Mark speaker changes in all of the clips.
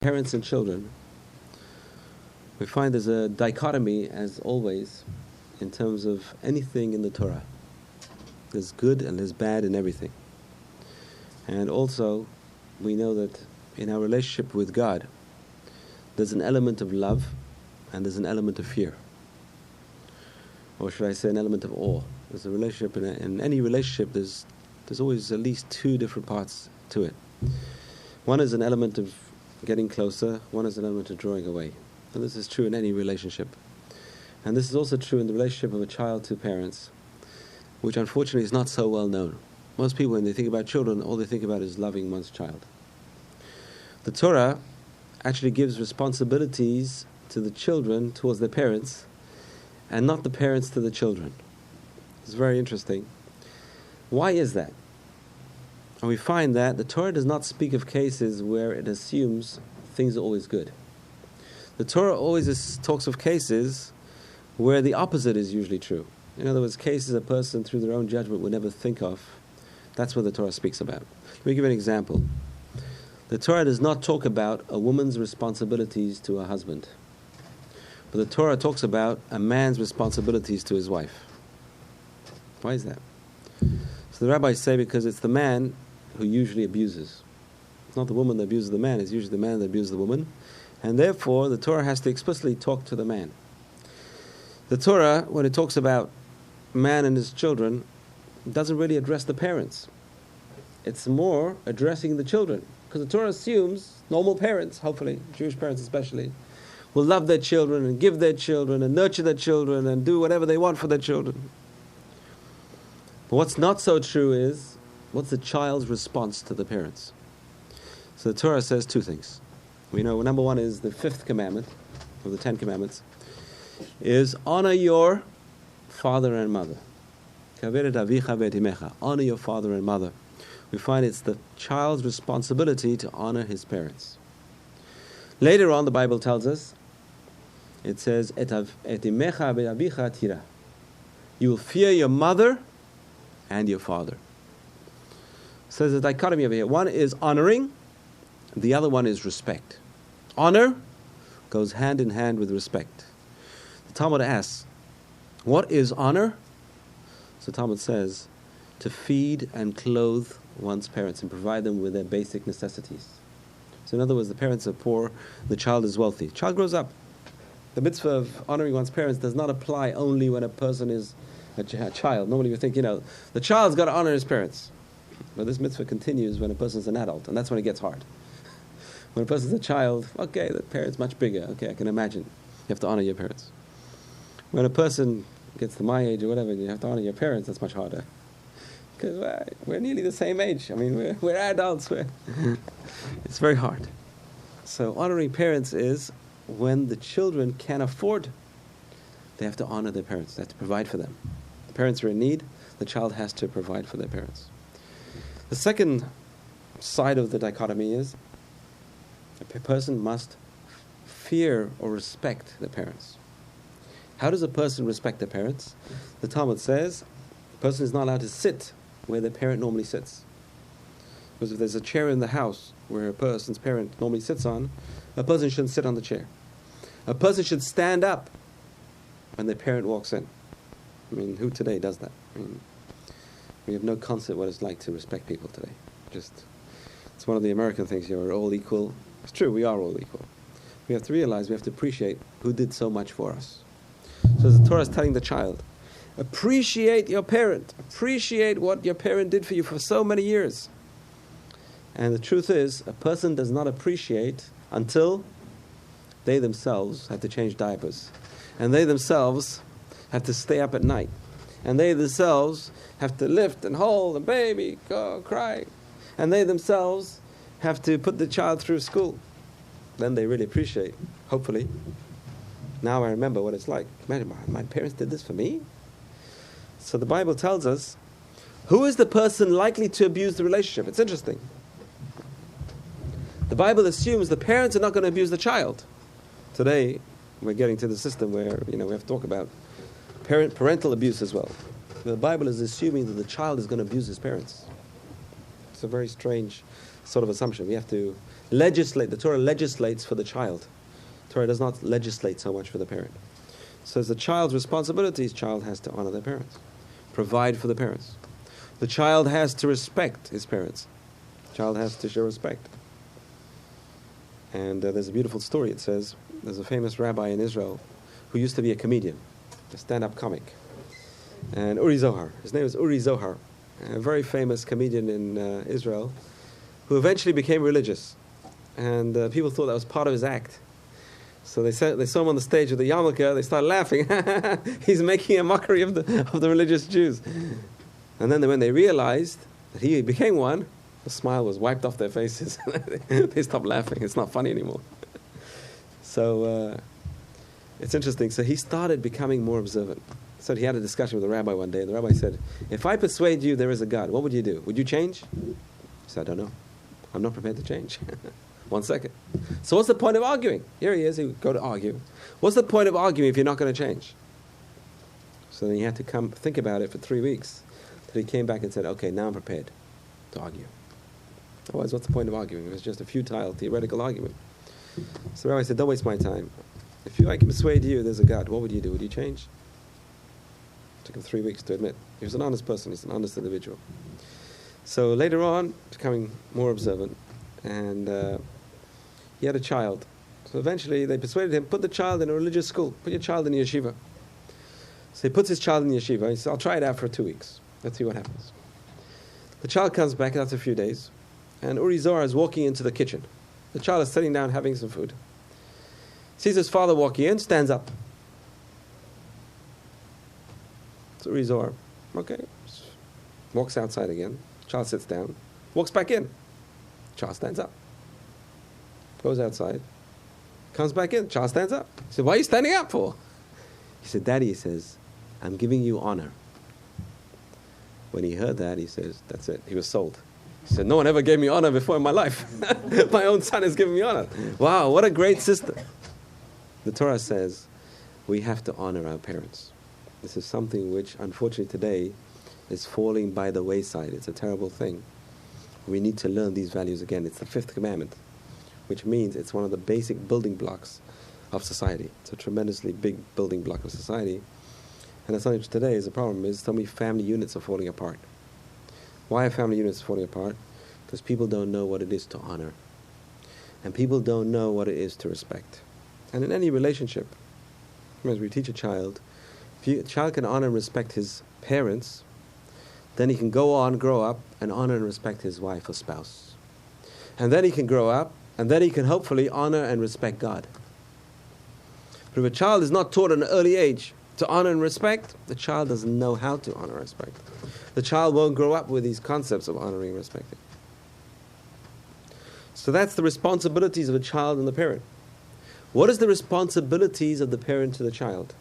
Speaker 1: Parents and children, we find there's a dichotomy, as always, in terms of anything in the Torah. There's good and there's bad in everything. And also, we know that in our relationship with God, there's an element of love and there's an element of fear. Or should I say an element of awe. There's a relationship, in any relationship, there's always at least two different parts to it. One is an element of getting closer, one is an element of drawing away. And this is true in any relationship. And this is also true in the relationship of a child to parents, which unfortunately is not so well known. Most people, when they think about children, all they think about is loving one's child. The Torah actually gives responsibilities to the children towards their parents, and not the parents to the children. It's very interesting. Why is that? And we find that the Torah does not speak of cases where it assumes things are always good. The Torah always talks of cases where the opposite is usually true. In other words, cases a person through their own judgment would never think of. That's what the Torah speaks about. Let me give you an example. The Torah does not talk about a woman's responsibilities to her husband. But the Torah talks about a man's responsibilities to his wife. Why is that? So the rabbis say because it's the man who usually abuses. It's not the woman that abuses the man, it's usually the man that abuses the woman. And therefore, the Torah has to explicitly talk to the man. The Torah, when it talks about man and his children, doesn't really address the parents. It's more addressing the children. Because the Torah assumes normal parents, hopefully, Jewish parents especially, will love their children and give their children and nurture their children and do whatever they want for their children. But what's not so true is, what's the child's response to the parents? So the Torah says two things. We know number one is the fifth commandment of the 10 commandments, is honor your father and mother. Honor your father and mother. We find it's the child's responsibility to honor his parents. Later on, the Bible tells us, it says, you will fear your mother and your father. So there's a dichotomy over here. One is honoring, the other one is respect. Honor goes hand in hand with respect. The Talmud asks, what is honor? So Talmud says, to feed and clothe one's parents and provide them with their basic necessities. So in other words, the parents are poor, the child is wealthy. The child grows up. The mitzvah of honoring one's parents does not apply only when a person is a child. Normally we think, the child's got to honor his parents. But this mitzvah continues when a person's an adult, and that's when it gets hard. When a person's a child, okay, the parent's much bigger. Okay, I can imagine. You have to honor your parents. When a person gets to my age or whatever, and you have to honor your parents, that's much harder. Because we're nearly the same age. I mean, we're adults. It's very hard. So honoring parents is when the children can afford, they have to honor their parents. They have to provide for them. The parents are in need, the child has to provide for their parents. The second side of the dichotomy is a person must fear or respect their parents. How does a person respect their parents? The Talmud says a person is not allowed to sit where their parent normally sits. Because if there's a chair in the house where a person's parent normally sits on, a person shouldn't sit on the chair. A person should stand up when their parent walks in. I mean, who today does that? I mean, we have no concept what it's like to respect people today. It's one of the American things here, we're all equal. It's true, we are all equal. We have to realize, we have to appreciate who did so much for us. So the Torah is telling the child, appreciate your parent. Appreciate what your parent did for you for so many years. And the truth is, a person does not appreciate until they themselves have to change diapers. And they themselves have to stay up at night. And they themselves have to lift and hold the baby, go, cry. And they themselves have to put the child through school. Then they really appreciate, hopefully. Now I remember what it's like. Imagine, my parents did this for me? So the Bible tells us, who is the person likely to abuse the relationship? It's interesting. The Bible assumes the parents are not going to abuse the child. Today, we're getting to the system where, we have to talk about parental abuse as well. The Bible is assuming that the child is going to abuse his parents. It's a very strange sort of assumption. We have to legislate. The Torah legislates for the child. The Torah does not legislate so much for the parent. So as the child's responsibilities, child has to honor their parents, provide for the parents. The child has to respect his parents. The child has to show respect. And there's a beautiful story. It says there's a famous rabbi in Israel who used to be a comedian, a stand-up comic. And Uri Zohar. His name is Uri Zohar, a very famous comedian in Israel, who eventually became religious. And people thought that was part of his act. So they saw him on the stage with the yarmulke. They started laughing. He's making a mockery of the religious Jews. And then when they realized that he became one, the smile was wiped off their faces. They stopped laughing. It's not funny anymore. So it's interesting. So he started becoming more observant. So he had a discussion with the rabbi one day, and the rabbi said, "If I persuade you there is a God, what would you do? Would you change?" He said, "I don't know. I'm not prepared to change." 1 second. So what's the point of arguing? Here he is, he would go to argue. What's the point of arguing if you're not going to change? So then he had to think about it for 3 weeks. Then he came back and said, "Okay, now I'm prepared to argue." Otherwise, what's the point of arguing? It was just a futile, theoretical argument. So the rabbi said, "Don't waste my time. If I can persuade you there's a God, what would you do? Would you change?" It took him 3 weeks to admit. He was an honest person. He's an honest individual. So later on, becoming more observant, and he had a child. So eventually they persuaded him, put the child in a religious school. Put your child in yeshiva. So he puts his child in yeshiva. He says, "I'll try it out for 2 weeks. Let's see what happens." The child comes back after a few days, and Uri Zohar is walking into the kitchen. The child is sitting down having some food. Sees his father walking in, stands up. So Uri Zohar, okay, walks outside again. Child sits down, walks back in. Child stands up. Goes outside, comes back in. Child stands up. He said, "Why are you standing up for?" He said, "Daddy," he says, "I'm giving you honor." When he heard that, he says, that's it. He was sold. He said, "No one ever gave me honor before in my life. My own son is giving me honor." Wow, what a great system. The Torah says we have to honor our parents. This is something which, unfortunately, today is falling by the wayside. It's a terrible thing. We need to learn these values again. It's the 5th commandment, which means it's one of the basic building blocks of society. It's a tremendously big building block of society. And that's something today is a problem, is so many family units are falling apart. Why are family units falling apart? Because people don't know what it is to honor. And people don't know what it is to respect. And in any relationship, as we teach a child, if a child can honor and respect his parents, then he can go on, grow up, and honor and respect his wife or spouse. And then he can grow up, and then he can hopefully honor and respect God. But if a child is not taught at an early age to honor and respect, the child doesn't know how to honor and respect. The child won't grow up with these concepts of honoring and respecting. So that's the responsibilities of a child and the parent. What is the responsibilities of the parent to the child?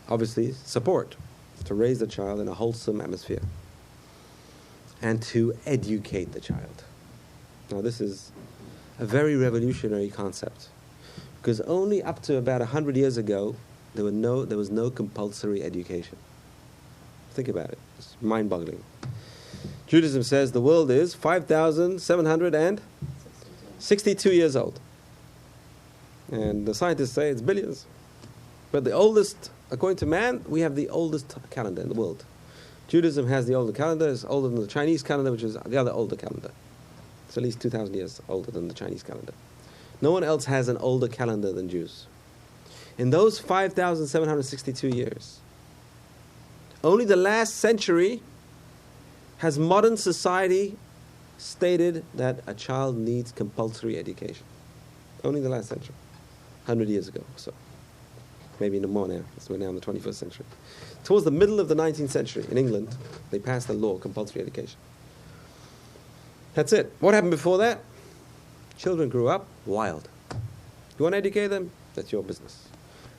Speaker 1: Obviously, support, to raise the child in a wholesome atmosphere, and to educate the child. Now this is a very revolutionary concept, because only up to about 100 years ago, there was no compulsory education. Think about it. It's mind-boggling. Judaism says the world is 5,762 years old. And the scientists say it's billions. But the oldest, according to man, we have the oldest calendar in the world. Judaism has the older calendar. It's older than the Chinese calendar, which is the other older calendar. It's at least 2,000 years older than the Chinese calendar. No one else has an older calendar than Jews. In those 5,762 years, only the last century has modern society stated that a child needs compulsory education. Only the last century. 100 years ago or so. Maybe no more now, because we're now in the 21st century. Towards the middle of the 19th century, in England, they passed a law, compulsory education. That's it. What happened before that? Children grew up wild. You want to educate them? That's your business.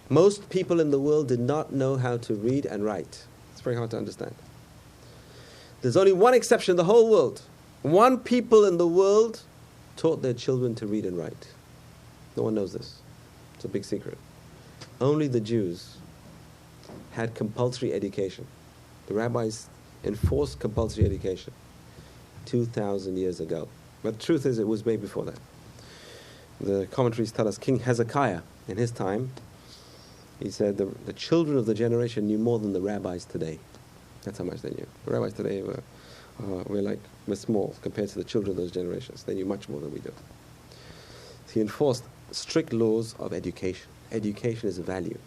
Speaker 1: Most people in the world did not know how to read and write. It's very hard to understand. There's only one exception in the whole world. One people in the world taught their children to read and write. No one knows this. It's a big secret. Only the Jews had compulsory education. The rabbis enforced compulsory education 2,000 years ago. But the truth is, it was way before that. The commentaries tell us King Hezekiah, in his time, he said the children of the generation knew more than the rabbis today. That's how much they knew. The rabbis today we're small compared to the children of those generations. They knew much more than we do. So he enforced strict laws of education. Education is a value.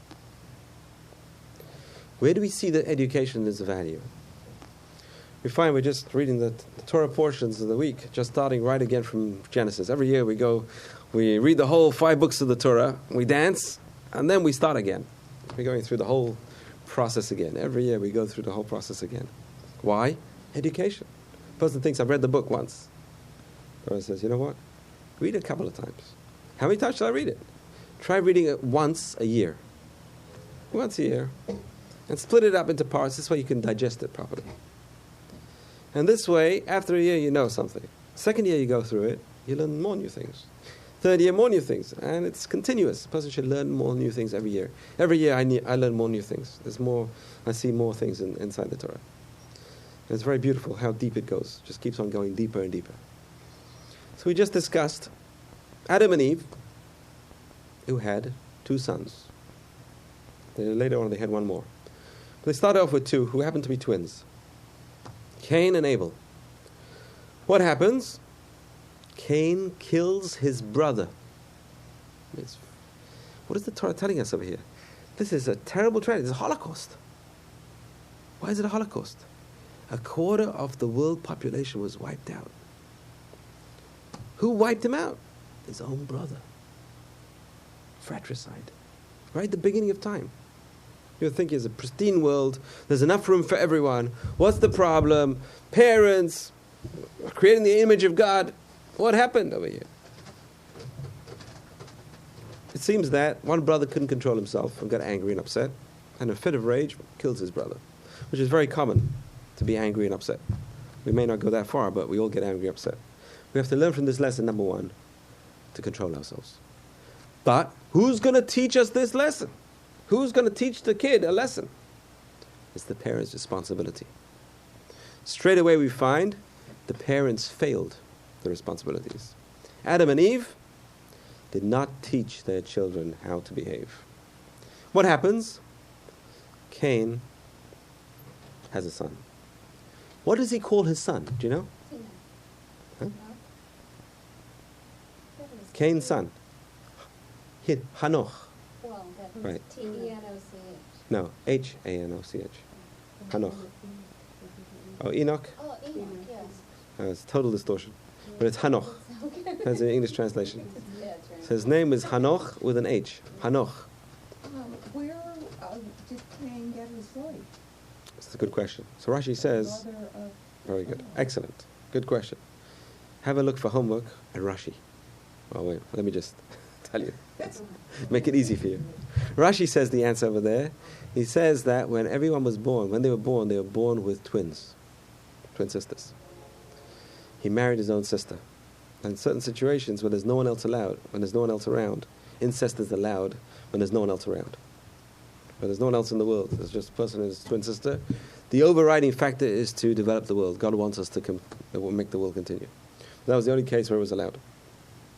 Speaker 1: Where do we see that education is a value? We find we're just reading the Torah portions of the week, just starting right again from Genesis. Every year we read the whole 5 books of the Torah, we dance, and then we start again. We're going through the whole process again. Every year we go through the whole process again. Why? Education. The person thinks, I've read the book once. The person says, you know what? Read it a couple of times. How many times shall I read it? Try reading it once a year. Once a year. And split it up into parts. This way you can digest it properly. And this way, after a year, you know something. Second year you go through it, you learn more new things. Third year, more new things. And it's continuous. A person should learn more new things every year. Every year I learn more new things. I see more things inside the Torah. And it's very beautiful how deep it goes. Just keeps on going deeper and deeper. So we just discussed Adam and Eve, who had 2 sons. Later on they had 1 more. But they started off with 2 who happened to be twins. Cain and Abel. What happens? Cain kills his brother. What is the Torah telling us over here? This is a terrible tragedy. It's a Holocaust. Why is it a Holocaust? 1/4 of the world population was wiped out. Who wiped him out? His own brother. Fratricide. Right at the beginning of time. You think it's a pristine world, there's enough room for everyone. What's the problem? Parents, creating the image of God. What happened over here? It seems that one brother couldn't control himself and got angry and upset, and in a fit of rage, kills his brother, which is very common, to be angry and upset. We may not go that far, but we all get angry and upset. We have to learn from this lesson, number 1, to control ourselves. But who's going to teach us this lesson? Who's going to teach the kid a lesson? It's the parents' responsibility. Straight away we find the parents failed the responsibilities. Adam and Eve did not teach their children how to behave. What happens? Cain has a son. What does he call his son? Do you know? Huh? Cain's son. Hanoch. Right.
Speaker 2: T-E-N-O-C-H.
Speaker 1: No, H-A-N-O-C-H. Hanoch. Oh, Enoch?
Speaker 2: Oh, Enoch, yes.
Speaker 1: It's total distortion. But it's Hanoch. That's an English translation.
Speaker 2: Yeah, that's right.
Speaker 1: So his name is Hanoch with an H. Hanoch.
Speaker 3: Where did Cain get his life?
Speaker 1: That's a good question. So Rashi says, very good. Excellent. Good question. Have a look for homework at Rashi. Oh, wait, let me just tell you. Make it easy for you. Rashi says the answer over there. He says that when everyone was born, when they were born with twin sisters. He married his own sister. And in certain situations where there's no one else allowed, when there's no one else around, incest is allowed when there's no one else around. When there's no one else in the world, there's just a person and his twin sister. The overriding factor is to develop the world. God wants us to make the world continue. That was the only case where it was allowed.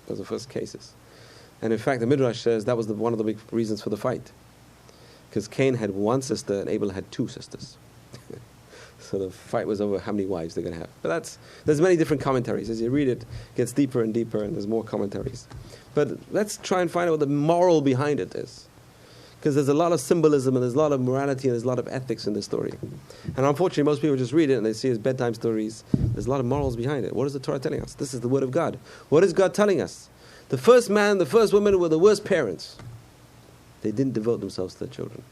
Speaker 1: Those were the first cases. And in fact, the Midrash says that was one of the big reasons for the fight. Because Cain had 1 sister and Abel had 2 sisters. So the fight was over how many wives they're going to have. But there's many different commentaries. As you read it, it gets deeper and deeper, and there's more commentaries. But let's try and find out what the moral behind it is. Because there's a lot of symbolism, and there's a lot of morality, and there's a lot of ethics in this story. And unfortunately, most people just read it, and they see it as bedtime stories. There's a lot of morals behind it. What is the Torah telling us? This is the Word of God. What is God telling us? The first man, the first woman were the worst parents. They didn't devote themselves to their children.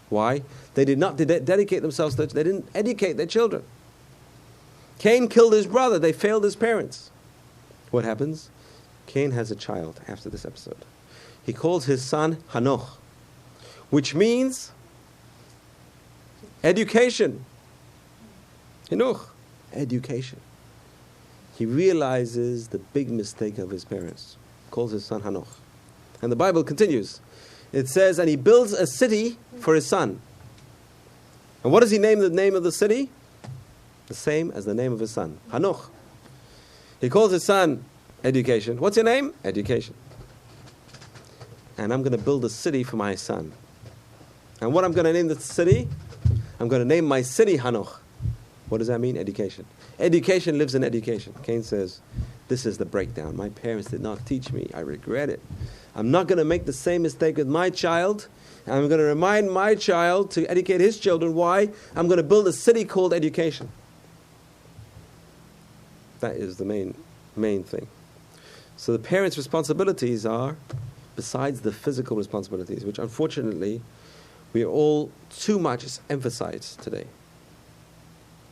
Speaker 1: Why? They did not dedicate themselves to it. They didn't educate their children. Cain killed his brother. They failed his parents. What happens? Cain has a child after this episode. He calls his son Hanoch, which means education. Hinoch, education. He realizes the big mistake of his parents. Calls his son Hanoch. And the Bible continues. It says, and he builds a city for his son. And what does he name the name of the city? The same as the name of his son, Hanoch. He calls his son education. What's your name? Education. and I'm going to build a city for my son. And what I'm going to name the city? I'm going to name my city Hanoch. What does that mean? Education. Education lives in education. Cain says, this is the breakdown. My parents did not teach me. I regret it. I'm not going to make the same mistake with my child. I'm going to remind my child to educate his children. Why? I'm going to build a city called education. That is the main thing. So the parents' responsibilities are, besides the physical responsibilities, which unfortunately we are all too much emphasized today.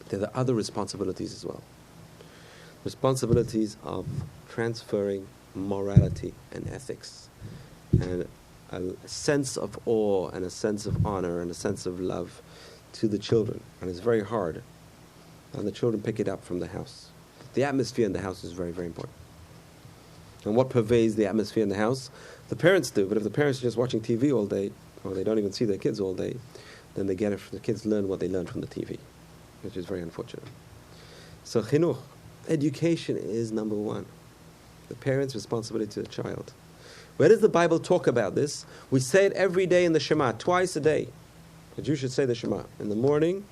Speaker 1: There are other responsibilities as well. Responsibilities of transferring morality and ethics, and a sense of awe and a sense of honor and a sense of love to the children. And it's very hard. And the children pick it up from the house. The atmosphere in the house is very, very important. And what pervades the atmosphere in the house? The parents do. But if the parents are just watching TV all day, or they don't even see their kids all day, then they get it from the kids learn what they learned from the TV, which is very unfortunate. So chinuch, education is number one. The parent's responsibility to the child. Where does the Bible talk about this? We say it every day in the Shema, twice a day. The Jew should say the Shema, in the morning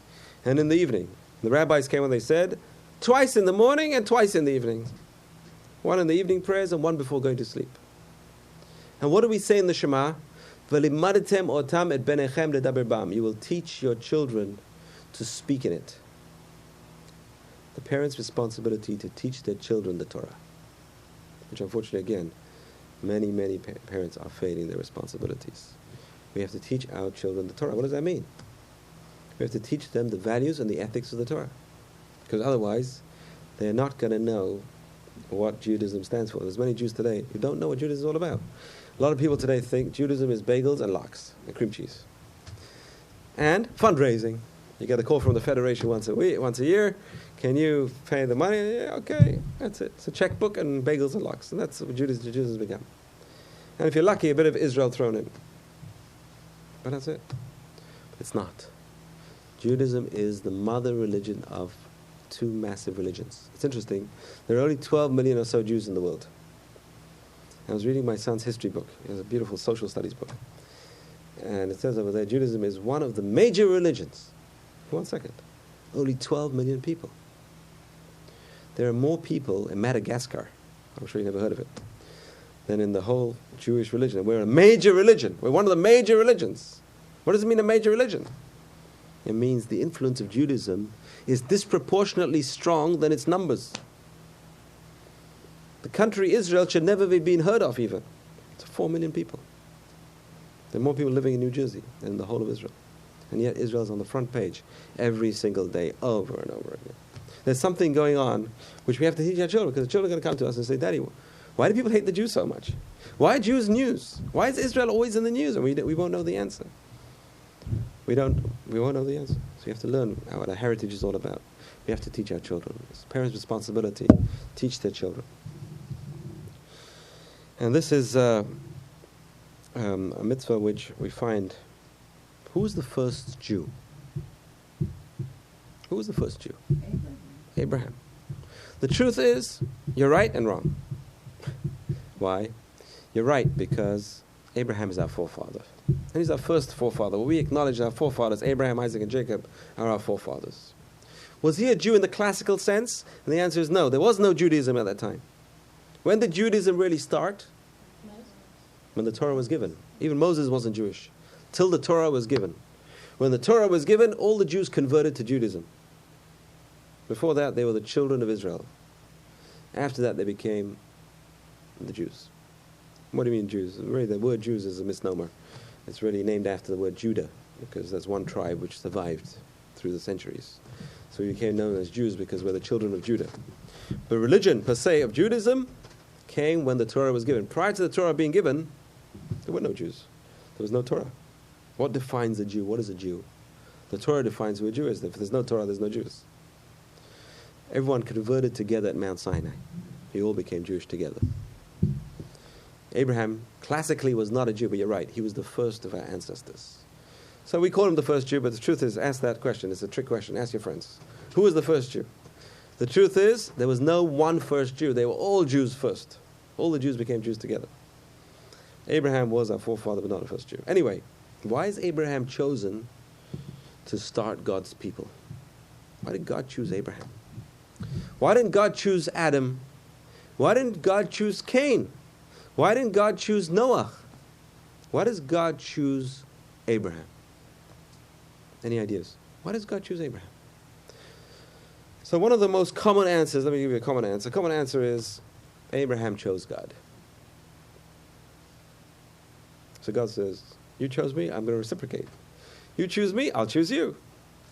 Speaker 1: and in the evening. The rabbis came and they said, twice in the morning and twice in the evening. One in the evening prayers and one before going to sleep. And what do we say in the Shema? You will teach your children to speak in it. The parents' responsibility to teach their children the Torah, which unfortunately, again, many parents are failing their responsibilities. We have to teach our children the Torah. What does that mean? We have to teach them the values and the ethics of the Torah, because otherwise they're not going to know what Judaism stands for. There's many Jews today who don't know what Judaism is all about. A lot of people today think Judaism is bagels and lox and cream cheese. And fundraising. You get a call from the Federation once a year. Can you pay the money? Yeah, okay, that's it. It's a checkbook and bagels and lox. And that's what Judaism has become. And if you're lucky, a bit of Israel thrown in. But that's it. But it's not. Judaism is the mother religion of two massive religions. It's interesting. There are only 12 million or so Jews in the world. I was reading my son's history book. It was a beautiful social studies book. And it says over there, Judaism is one of the major religions. 1 second. Only 12 million people. There are more people in Madagascar, I'm sure you never heard of it, than in the whole Jewish religion. We're a major religion. We're one of the major religions. What does it mean, a major religion? It means the influence of Judaism is disproportionately strong than its numbers. The country Israel should never have been heard of even. It's 4 million people. There are more people living in New Jersey than in the whole of Israel. And yet Israel's on the front page every single day, over and over again. There's something going on which we have to teach our children, because the children are going to come to us and say, Daddy, why do people hate the Jews so much? Why are Jews news? Why is Israel always in the news? And we won't know the answer. We won't know the answer. So we have to learn what our heritage is all about. We have to teach our children. It's parents' responsibility. Teach their children. And this is a mitzvah which we find. Who was the first Jew? Who was the first Jew? Abraham. The truth is, you're right and wrong. Why? You're right because Abraham is our forefather. And he's our first forefather. Well, we acknowledge our forefathers, Abraham, Isaac, and Jacob, are our forefathers. Was he a Jew in the classical sense? And the answer is no. There was no Judaism at that time. When did Judaism really start? When the Torah was given. Even Moses wasn't Jewish. Till the Torah was given. When the Torah was given, all the Jews converted to Judaism. Before that, they were the children of Israel. After that, they became the Jews. What do you mean Jews? Really, the word Jews is a misnomer. It's really named after the word Judah, because that's one tribe which survived through the centuries. So we became known as Jews because we're the children of Judah. But religion, per se, of Judaism came when the Torah was given. Prior to the Torah being given, there were no Jews. There was no Torah. What defines a Jew? What is a Jew? The Torah defines who a Jew is. If there's no Torah, there's no Jews. Everyone converted together at Mount Sinai. They all became Jewish together. Abraham classically was not a Jew, but you're right. He was the first of our ancestors. So we call him the first Jew, but the truth is, ask that question. It's a trick question. Ask your friends. Who was the first Jew? The truth is, there was no one first Jew. They were all Jews first. All the Jews became Jews together. Abraham was our forefather, but not the first Jew. Anyway, why is Abraham chosen to start God's people? Why did God choose Abraham? Why didn't God choose Adam? Why didn't God choose Cain? Why didn't God choose Noah? Why does God choose Abraham? Any ideas? Why does God choose Abraham? So one of the most common answers, let me give you a common answer. A common answer is Abraham chose God. So God says, you chose me, I'm going to reciprocate. You choose me, I'll choose you.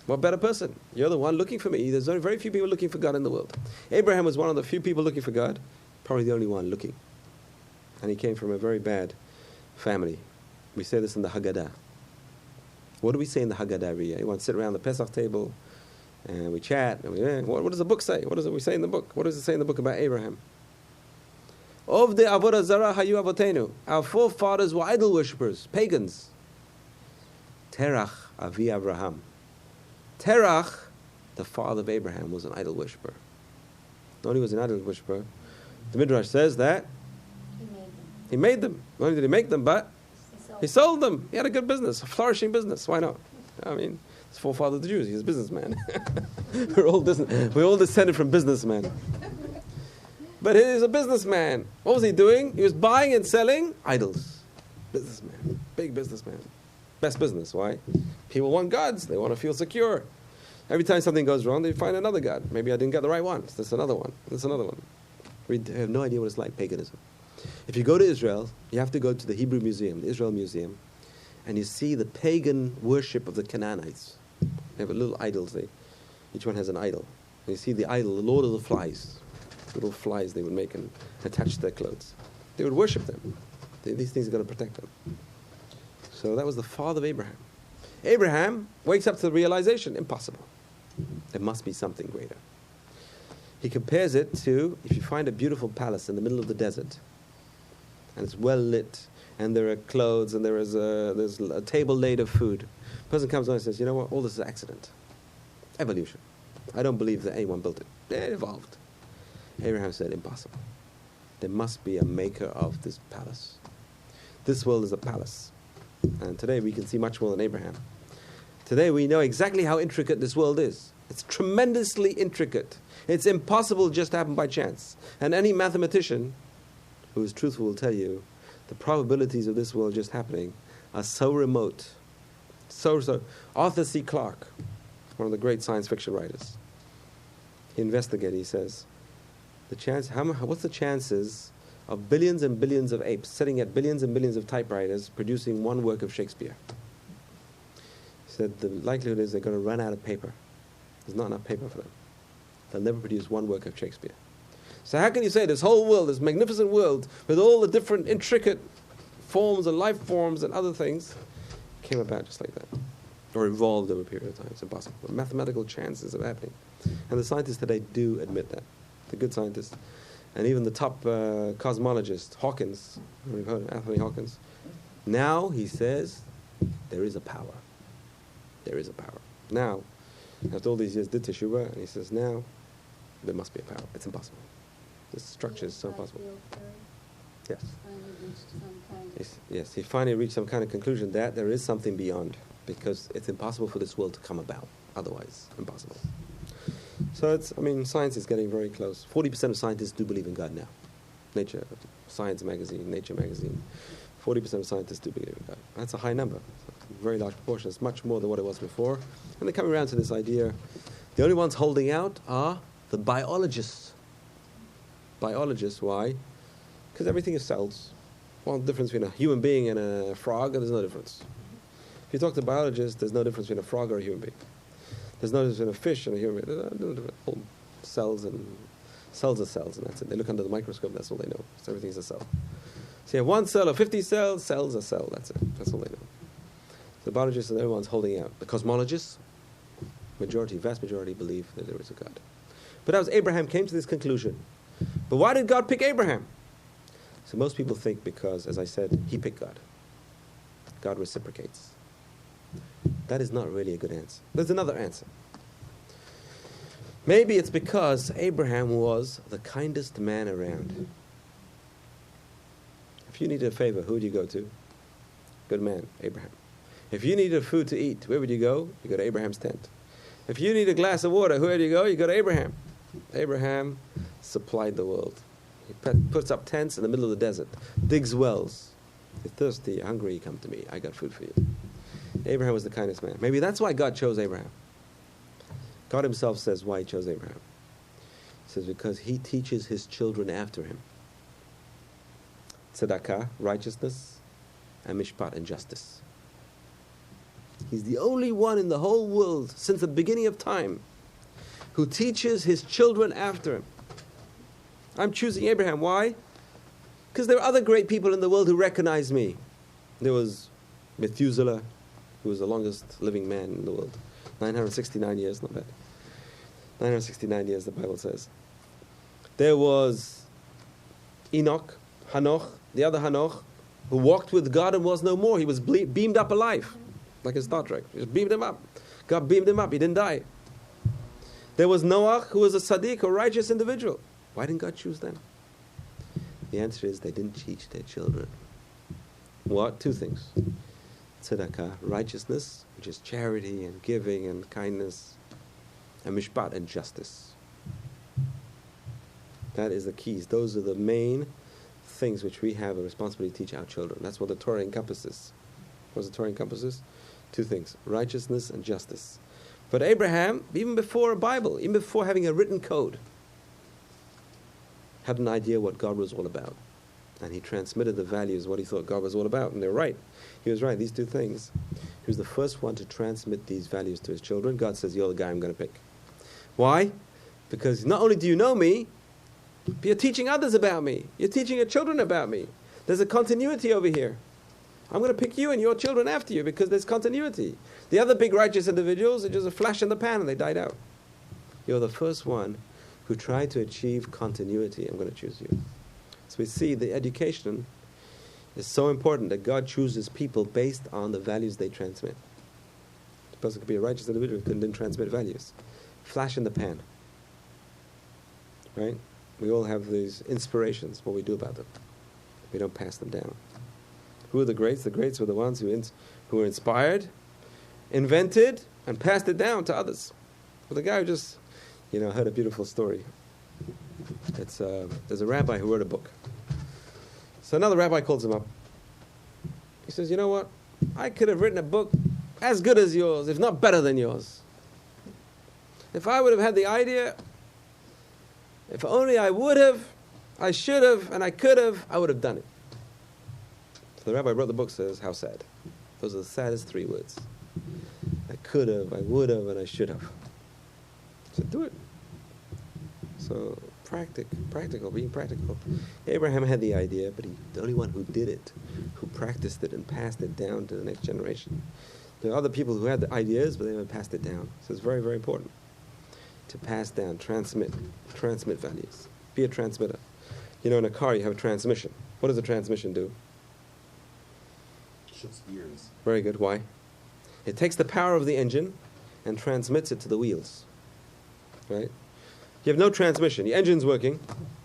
Speaker 1: What better person? You're the one looking for me. There's only very few people looking for God in the world. Abraham was one of the few people looking for God, probably the only one looking. And he came from a very bad family. We say this in the Haggadah. What do we say in the Haggadah every year? You want to sit around the Pesach table and we chat. And what does the book say? What does it we say in the book? What does it say in the book about Abraham? Of the Avodah Zarah Hayu Avotenu. Our forefathers were idol worshippers, pagans. Terach Avi Abraham. Terach, the father of Abraham, was an idol worshipper. Not only was he an idol worshipper, the Midrash says that he made them. Not only did he make them, but he sold them. He had a good business, a flourishing business. Why not? I mean, his forefather of the Jews. He's a businessman. We're all descended from businessmen. But he's a businessman. What was he doing? He was buying and selling idols. Businessman. Big businessman. Best business. Why? People want gods. They want to feel secure. Every time something goes wrong, they find another god. Maybe I didn't get the right one. So there's another one. There's another one. We have no idea what it's like, paganism. If you go to Israel, you have to go to the Hebrew Museum, the Israel Museum, and you see the pagan worship of the Canaanites. They have little idols. Each one has an idol. And you see the idol, the Lord of the Flies. Little flies they would make and attach to their clothes. They would worship them. These things are going to protect them. So that was the father of Abraham. Abraham wakes up to the realization, impossible. There must be something greater. He compares it to, if you find a beautiful palace in the middle of the desert, and it's well lit, and there are clothes, and there's a table laid of food. The person comes on and says, you know what, all this is accident. Evolution. I don't believe that anyone built it. It evolved. Abraham said, impossible. There must be a maker of this palace. This world is a palace. And today we can see much more than Abraham. Today we know exactly how intricate this world is. It's tremendously intricate. It's impossible just to happen by chance. And any mathematician who is truthful will tell you the probabilities of this world just happening are so remote. So. Arthur C. Clarke, one of the great science fiction writers, he investigated, he says, what's the chances of billions and billions of apes sitting at billions and billions of typewriters producing one work of Shakespeare? He said the likelihood is they're going to run out of paper. There's not enough paper for them. They'll never produce one work of Shakespeare. So how can you say this whole world, this magnificent world, with all the different intricate forms and life forms and other things, came about just like that? Or evolved over a period of time? It's impossible. But mathematical chances of happening. And the scientists today do admit that. The good scientists. And even the top cosmologist, Hawkins, you've heard of Anthony Hawkins. Now he says, there is a power. There is a power. Now, after all these years, did Teshuvah, and he says, now, there must be a power. It's impossible. This structure is so impossible. Yes. Yes, he finally reached some kind of conclusion that there is something beyond, because it's impossible for this world to come about. Otherwise, impossible. So science is getting very close. 40% of scientists do believe in God now. Nature, Science magazine, Nature magazine. 40% of scientists do believe in God. That's a high number. A very large proportion. It's much more than what it was before. And they're coming around to this idea. The only ones holding out are the biologists. Biologists, why? Because everything is cells. Well, the difference between a human being and a frog, there's no difference. If you talk to biologists, there's no difference between a frog or a human being. There's no difference between a fish and a human being. There's no difference. All cells are cells, and that's it. They look under the microscope, that's all they know. So everything's a cell. So you have one cell or 50 cells, cell's a cell, that's it. That's all they know. The biologists are the only ones holding out. The cosmologists, vast majority believe that there is a God. But as Abraham came to this conclusion. But why did God pick Abraham? So most people think because, as I said, he picked God. God reciprocates. That is not really a good answer. There's another answer. Maybe it's because Abraham was the kindest man around. If you needed a favor, who would you go to? Good man, Abraham. If you needed food to eat, where would you go? You go to Abraham's tent. If you need a glass of water, where do you go? You go to Abraham. Abraham supplied the world. He puts up tents in the middle of the desert, digs wells. You're thirsty, you're hungry, you come to me. I got food for you. Abraham was the kindest man. Maybe that's why God chose Abraham. God himself says why he chose Abraham. He says because he teaches his children after him. Tzedakah, righteousness, and mishpat, and justice. He's the only one in the whole world since the beginning of time who teaches his children after him. I'm choosing Abraham. Why? Because there are other great people in the world who recognize me. There was Methuselah, who was the longest living man in the world. 969 years, not bad. 969 years, the Bible says. There was Enoch, Hanoch, the other Hanoch, who walked with God and was no more. He was beamed up alive, like in Star Trek. He just beamed him up. God beamed him up. He didn't die. There was Noah, who was a Sadiq, a righteous individual. Why didn't God choose them? The answer is they didn't teach their children. What? Two things. Tzedakah, righteousness, which is charity and giving and kindness, and mishpat, and justice. That is the keys. Those are the main things which we have a responsibility to teach our children. That's what the Torah encompasses. What does the Torah encompasses? Two things, righteousness and justice. But Abraham, even before a Bible, even before having a written code, had an idea what God was all about. And he transmitted the values, what he thought God was all about. And they're right. He was right, these two things. He was the first one to transmit these values to his children. God says, you're the guy I'm going to pick. Why? Because not only do you know me, but you're teaching others about me. You're teaching your children about me. There's a continuity over here. I'm going to pick you and your children after you because there's continuity. The other big righteous individuals are just a flash in the pan and they died out. You're the first one who tried to achieve continuity. I'm going to choose you. So we see the education is so important that God chooses people based on the values they transmit. The person could be a righteous individual who didn't transmit values. Flash in the pan. Right? We all have these inspirations, what we do about them. We don't pass them down. Who are the greats? The greats were the ones who were inspired, invented, and passed it down to others. Well, the guy who just, heard a beautiful story. There's a rabbi who wrote a book. So another rabbi calls him up. He says, you know what? I could have written a book as good as yours, if not better than yours. If I would have had the idea, if only I would have, I should have, and I could have, I would have done it. So the rabbi wrote the book, says, how sad. Those are the saddest 3 words. I could have, I would have, and I should have. So do it. So practical, being practical. Abraham had the idea, but he's the only one who did it, who practiced it and passed it down to the next generation. There are other people who had the ideas, but they never passed it down. So it's very, very important to pass down, transmit values. Be a transmitter. In a car you have a transmission. What does a transmission do?
Speaker 4: Shifts gears.
Speaker 1: Very good. Why? It takes the power of the engine and transmits it to the wheels. Right? You have no transmission. The engine's working,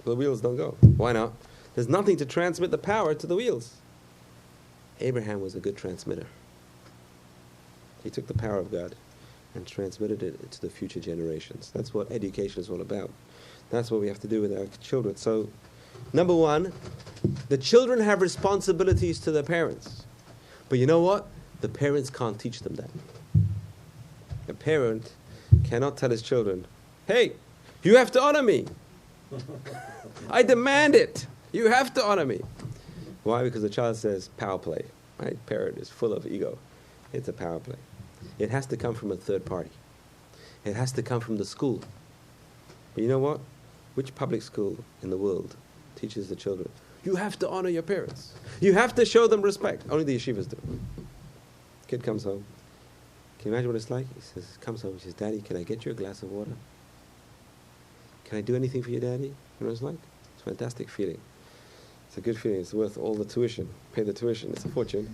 Speaker 1: but the wheels don't go. Why not? There's nothing to transmit the power to the wheels. Abraham was a good transmitter. He took the power of God and transmitted it to the future generations. That's what education is all about. That's what we have to do with our children. So, number one, the children have responsibilities to their parents. But you know what? The parents can't teach them that. A parent cannot tell his children, hey, you have to honor me. I demand it. You have to honor me. Why? Because the child says power play. Right? Parent is full of ego. It's a power play. It has to come from a third party. It has to come from the school. But you know what? Which public school in the world teaches the children? You have to honor your parents. You have to show them respect. Only the yeshivas do. Kid comes home. Can you imagine what it's like? Comes home, he says, Daddy, can I get you a glass of water? Can I do anything for you, Daddy? You know what it's like? It's a fantastic feeling. It's a good feeling. It's worth all the tuition. Pay the tuition. It's a fortune.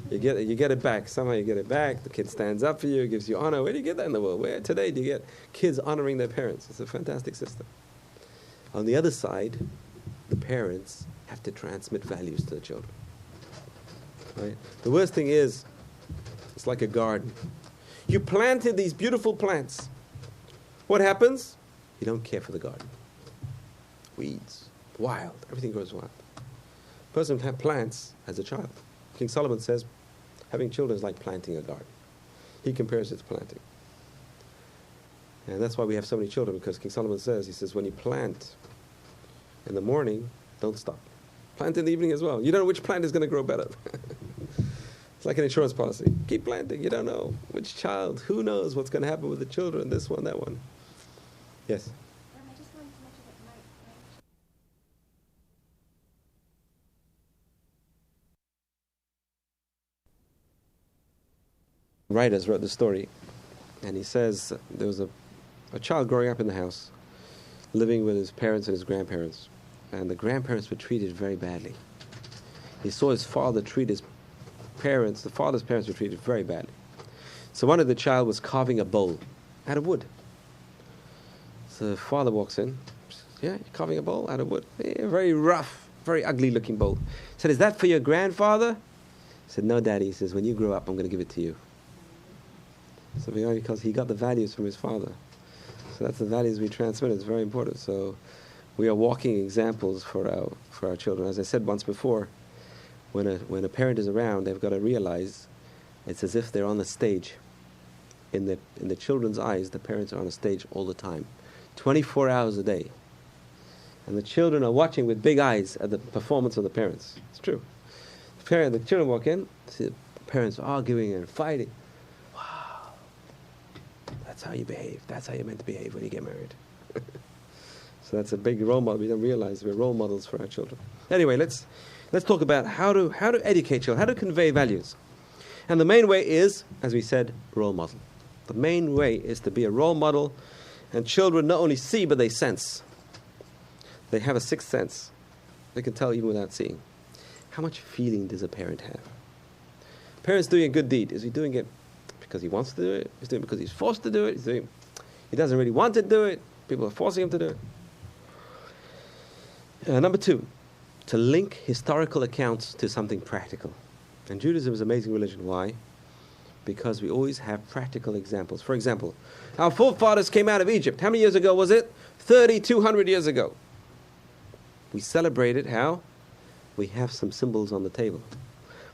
Speaker 1: You get it back. Somehow you get it back. The kid stands up for you, gives you honor. Where do you get that in the world? Where today do you get kids honoring their parents? It's a fantastic system. On the other side, the parents have to transmit values to the children. Right? The worst thing is, it's like a garden. You planted these beautiful plants. What happens? You don't care for the garden. Weeds, wild, everything grows wild. A person who had plants as a child. King Solomon says, having children is like planting a garden. He compares it to planting. And that's why we have so many children, because King Solomon says, he says, when you plant in the morning, don't stop. Plant in the evening as well. You don't know which plant is going to grow better. It's like an insurance policy. Keep planting. You don't know which child. Who knows what's going to happen with the children, this one, that one. Yes?
Speaker 2: I just wanted to mention that my
Speaker 1: Writers wrote the story, and he says there was a child growing up in the house, living with his parents and his grandparents, and the grandparents were treated very badly. He saw his father treat his parents, the father's parents were treated very badly. So one of the child was carving a bowl out of wood. So the father walks in, says, yeah, you're carving a bowl out of wood. Yeah, very rough, very ugly looking bowl. He said, is that for your grandfather? He said, no, Daddy. He says, when you grow up, I'm going to give it to you. So because he got the values from his father. So that's the values we transmit. It's very important. So we are walking examples for our children. As I said once before, when a parent is around, they've got to realize it's as if they're on the stage. In the children's eyes, the parents are on a stage all the time, 24 hours a day. And the children are watching with big eyes at the performance of the parents. It's true. The children walk in, see the parents arguing and fighting. Wow, that's how you behave. That's how you're meant to behave when you get married. So that's a big role model. We don't realize we're role models for our children. Anyway, let's talk about how to educate children, how to convey values. And the main way is, as we said, role model. The main way is to be a role model, and children not only see, but they sense. They have a sixth sense. They can tell even without seeing. How much feeling does a parent have? A parent's doing a good deed. Is he doing it because he wants to do it? He's doing it because he's forced to do it? He doesn't really want to do it. People are forcing him to do it. Number 2, to link historical accounts to something practical. And Judaism is an amazing religion. Why? Because we always have practical examples. For example, our forefathers came out of Egypt. How many years ago was it? 3,200 years ago. We celebrate it how? We have some symbols on the table.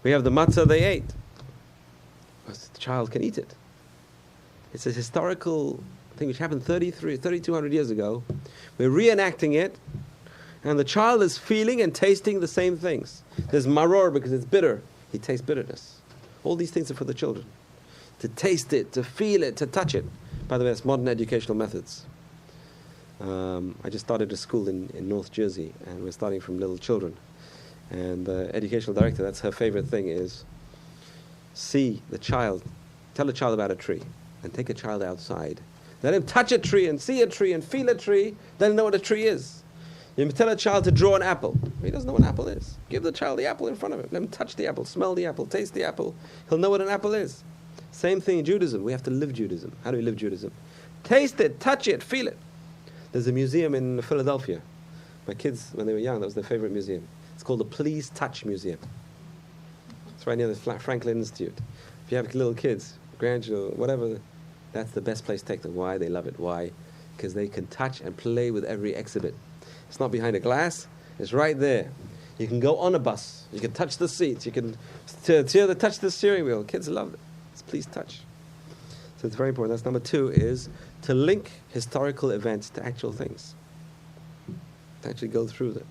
Speaker 1: We have the matzah they ate. The child can eat it. It's a historical thing which happened 3,200 years ago. We're reenacting it, and the child is feeling and tasting the same things. There's maror because it's bitter. He tastes bitterness. All these things are for the children. To taste it, to feel it, to touch it. By the way, that's modern educational methods. I just started a school in North Jersey, and we're starting from little children. And the educational director, that's her favorite thing, is see the child, tell a child about a tree, and take a child outside. Let him touch a tree and see a tree and feel a tree, then he'll know what a tree is. You tell a child to draw an apple. He doesn't know what an apple is. Give the child the apple in front of him. Let him touch the apple, smell the apple, taste the apple. He'll know what an apple is. Same thing in Judaism. We have to live Judaism. How do we live Judaism? Taste it, touch it, feel it. There's a museum in Philadelphia. My kids, when they were young, that was their favorite museum. It's called the Please Touch Museum. It's right near the Franklin Institute. If you have little kids, grandchildren, whatever, that's the best place to take them. Why? They love it. Why? Because they can touch and play with every exhibit. It's not behind a glass. It's right there. You can go on a bus. You can touch the seats. You can touch the steering wheel. Kids love it. It's Please Touch. So it's very important. That's number 2, is to link historical events to actual things. To actually go through them.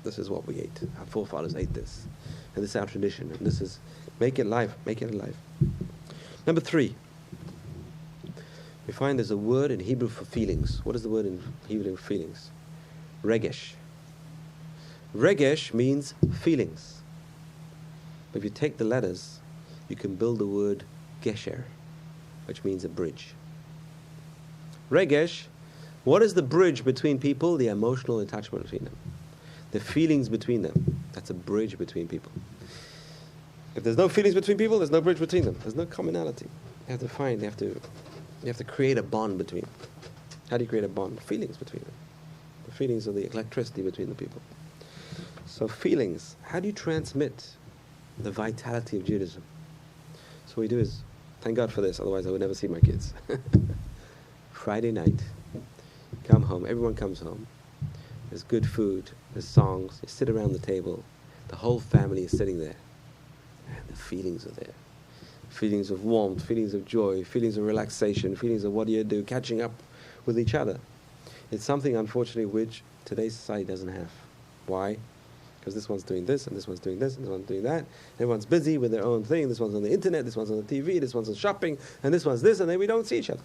Speaker 1: This is what we ate. Our forefathers ate this. And this is our tradition. And this is, make it live. Make it alive. Number 3. We find there's a word in Hebrew for feelings. What is the word in Hebrew for feelings? Regesh. Regesh means feelings. But if you take the letters, you can build the word gesher, which means a bridge. Regesh, what is the bridge between people? The emotional attachment between them. The feelings between them. That's a bridge between people. If there's no feelings between people, there's no bridge between them. There's no commonality. You have to create a bond between them. How do you create a bond? Feelings between them. The feelings of the electricity between the people. So feelings, how do you transmit the vitality of Judaism? So what we do is, thank God for this, otherwise I would never see my kids. Friday night, come home, everyone comes home. There's good food, there's songs, you sit around the table, the whole family is sitting there. And the feelings are there. Feelings of warmth, feelings of joy, feelings of relaxation, feelings of what do you do, catching up with each other. It's something, unfortunately, which today's society doesn't have. Why? Because this one's doing this, and this one's doing this, and this one's doing that. Everyone's busy with their own thing. This one's on the internet, this one's on the TV, this one's on shopping, and this one's this, and then we don't see each other.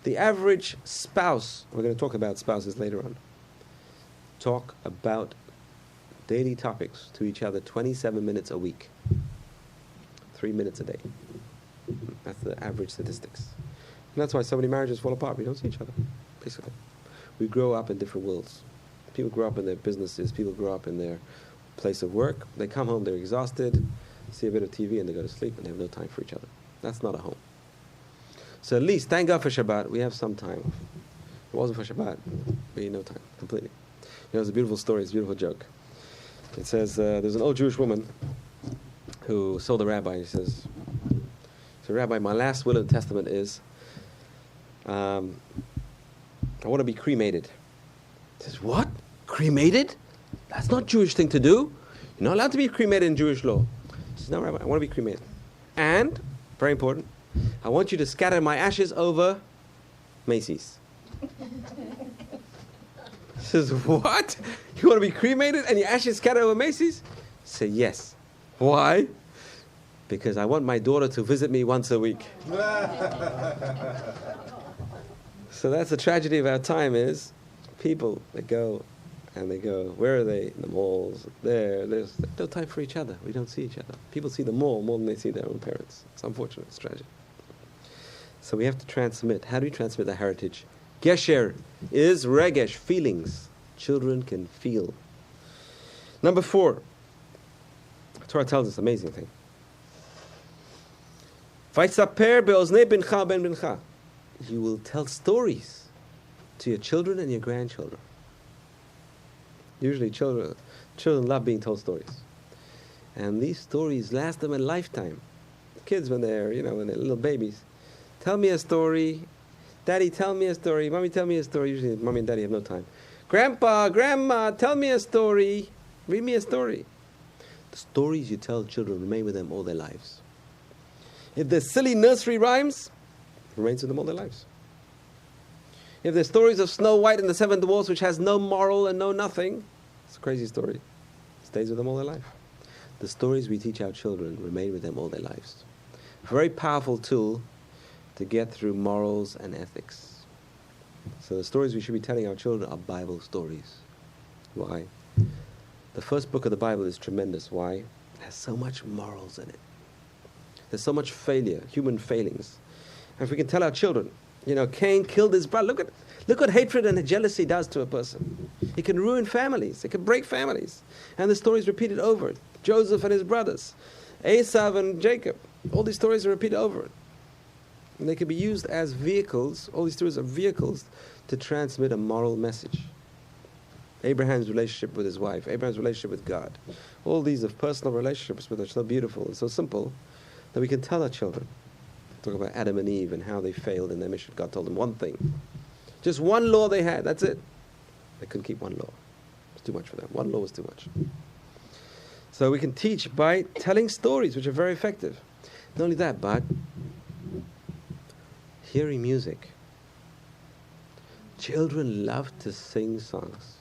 Speaker 1: The average spouse, we're going to talk about spouses later on, talk about daily topics to each other 27 minutes a week. 3 minutes a day. That's the average statistics. And that's why so many marriages fall apart. We don't see each other, basically. We grow up in different worlds. People grow up in their businesses. People grow up in their place of work. They come home, they're exhausted, see a bit of TV, and they go to sleep, and they have no time for each other. That's not a home. So at least, thank God for Shabbat, we have some time off. If it wasn't for Shabbat, we had no time, completely. You know, it's a beautiful story, it's a beautiful joke. It says, there's an old Jewish woman who saw the rabbi, and he says, so Rabbi, my last will in the Testament is, I want to be cremated. He says, what? Cremated? That's not a Jewish thing to do. You're not allowed to be cremated in Jewish law. He says, no, Rabbi, I want to be cremated. And, very important, I want you to scatter my ashes over Macy's. He says, what? You want to be cremated and your ashes scattered over Macy's? I say, yes. Why? Because I want my daughter to visit me once a week. So that's the tragedy of our time is people, they go, where are they? In the malls, there's no time for each other. We don't see each other. People see the mall more than they see their own parents. It's unfortunate, it's tragic. So we have to transmit. How do we transmit the heritage? Gesher is regesh, feelings. Children can feel. Number 4. Torah tells us an amazing thing. Vaytzaper be'oznei bincha ben bincha. You will tell stories to your children and your grandchildren. Usually children love being told stories. And these stories last them a lifetime. Kids, when they're little babies, tell me a story. Daddy, tell me a story. Mommy, tell me a story. Usually mommy and daddy have no time. Grandpa, grandma, tell me a story. Read me a story. The stories you tell children remain with them all their lives. If there's silly nursery rhymes, it remains with them all their lives. If there's stories of Snow White and the Seven Dwarfs, which has no moral and no nothing, it's a crazy story. It stays with them all their life. The stories we teach our children remain with them all their lives. A very powerful tool to get through morals and ethics. So the stories we should be telling our children are Bible stories. Why? The first book of the Bible is tremendous. Why? It has so much morals in it. There's so much failure, human failings. And if we can tell our children, Cain killed his brother. Look what hatred and jealousy does to a person. It can ruin families. It can break families. And the story is repeated over. Joseph and his brothers, Esau and Jacob. All these stories are repeated over. And they can be used as vehicles. All these stories are vehicles to transmit a moral message. Abraham's relationship with his wife, Abraham's relationship with God. All these are personal relationships which are so beautiful and so simple that we can tell our children. Talk about Adam and Eve and how they failed in their mission. God told them one thing. Just one law they had, that's it. They couldn't keep one law. It's too much for them. One law was too much. So we can teach by telling stories, which are very effective. Not only that, but hearing music. Children love to sing songs.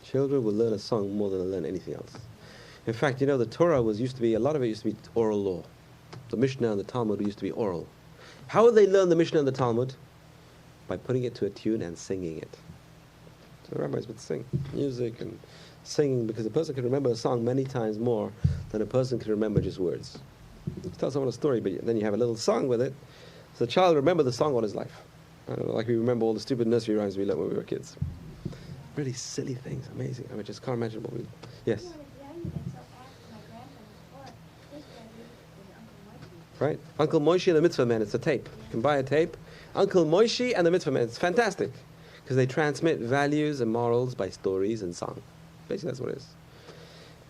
Speaker 1: Children will learn a song more than they'll learn anything else. In fact, the Torah a lot of it used to be oral law. The Mishnah and the Talmud used to be oral. How would they learn the Mishnah and the Talmud? By putting it to a tune and singing it. So the rabbis would sing music and singing, because a person can remember a song many times more than a person can remember just words. You tell someone a story, but then you have a little song with it, so the child will remember the song all his life. Like we remember all the stupid nursery rhymes we learned when we were kids. Really silly things, amazing. I just can't imagine what we... Yes? Right? Uncle Moishe and the Mitzvah Man. It's a tape. You can buy a tape. Uncle Moishe and the Mitzvah Man. It's fantastic. Because they transmit values and morals by stories and song. Basically, that's what it is.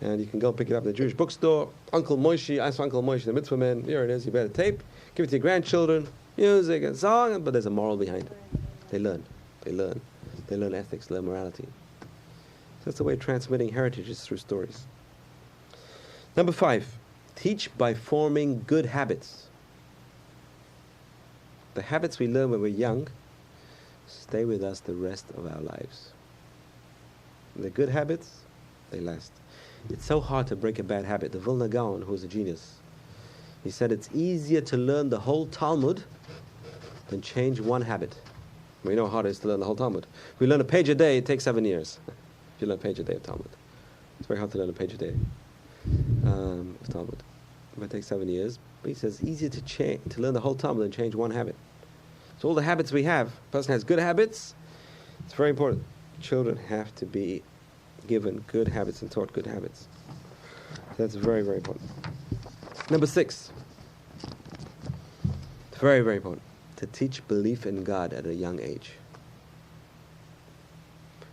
Speaker 1: And you can go pick it up in the Jewish bookstore. Uncle Moshe, ask Uncle Moshe, the mitzvah man, here it is, you better tape, give it to your grandchildren, music and song, but there's a moral behind it. They learn ethics, learn morality. So that's the way of transmitting heritages through stories. Number 5, teach by forming good habits. The habits we learn when we're young stay with us the rest of our lives. The good habits, they last. It's so hard to break a bad habit. The Vilna Gaon, who was a genius, he said it's easier to learn the whole Talmud than change one habit. We know how hard it is to learn the whole Talmud. If we learn a page a day, it takes 7 years. If you learn a page a day of Talmud. It's very hard to learn a page a day of Talmud. It might take 7 years. But he says it's easier to learn the whole Talmud than change one habit. So all the habits we have, a person has good habits, it's very important. Children have to be given good habits and taught good habits. So that's very, very important. Number 6. It's very, very important. To teach belief in God at a young age.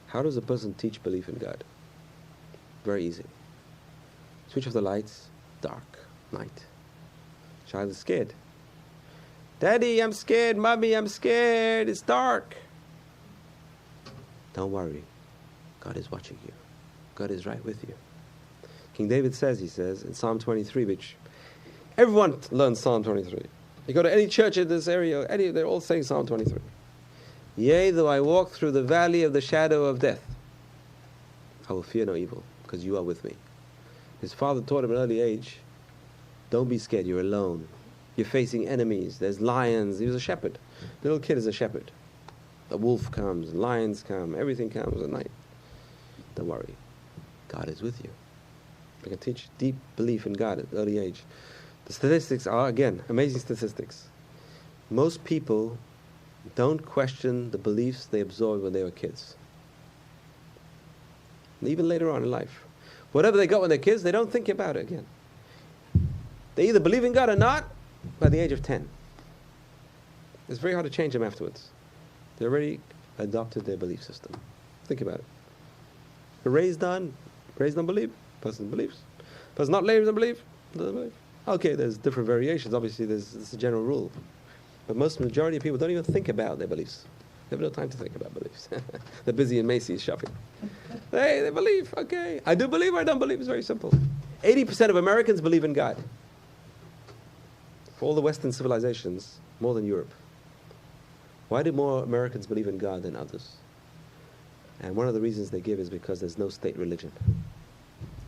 Speaker 1: How does a person teach belief in God? Very easy. Switch off the lights, dark, night. Child is scared. Daddy, I'm scared. Mommy, I'm scared. It's dark. Don't worry. God is watching you. God is right with you. King David says, in Psalm 23, which everyone learns Psalm 23. You go to any church in this area, they're all saying Psalm 23. Yea, though I walk through the valley of the shadow of death, I will fear no evil, because you are with me. His father taught him at an early age, don't be scared, you're alone. You're facing enemies, there's lions. He was a shepherd. The little kid is a shepherd. A wolf comes, lions come, everything comes at night. Don't worry, God is with you. We can teach deep belief in God at an early age. The statistics are, again, amazing statistics. Most people don't question the beliefs they absorbed when they were kids. And even later on in life. Whatever they got when they're kids, they don't think about it again. They either believe in God or not by the age of 10. It's very hard to change them afterwards. They already adopted their belief system. Think about it. They're raised on belief. Person believes. Person not raised on belief, doesn't believe. Okay, there's different variations. Obviously, there's a general rule. But majority of people don't even think about their beliefs. They have no time to think about beliefs. They're busy in Macy's shopping. Hey, they believe. Okay. I do believe or I don't believe. It's very simple. 80% of Americans believe in God. For all the Western civilizations, more than Europe. Why do more Americans believe in God than others? And one of the reasons they give is because there's no state religion.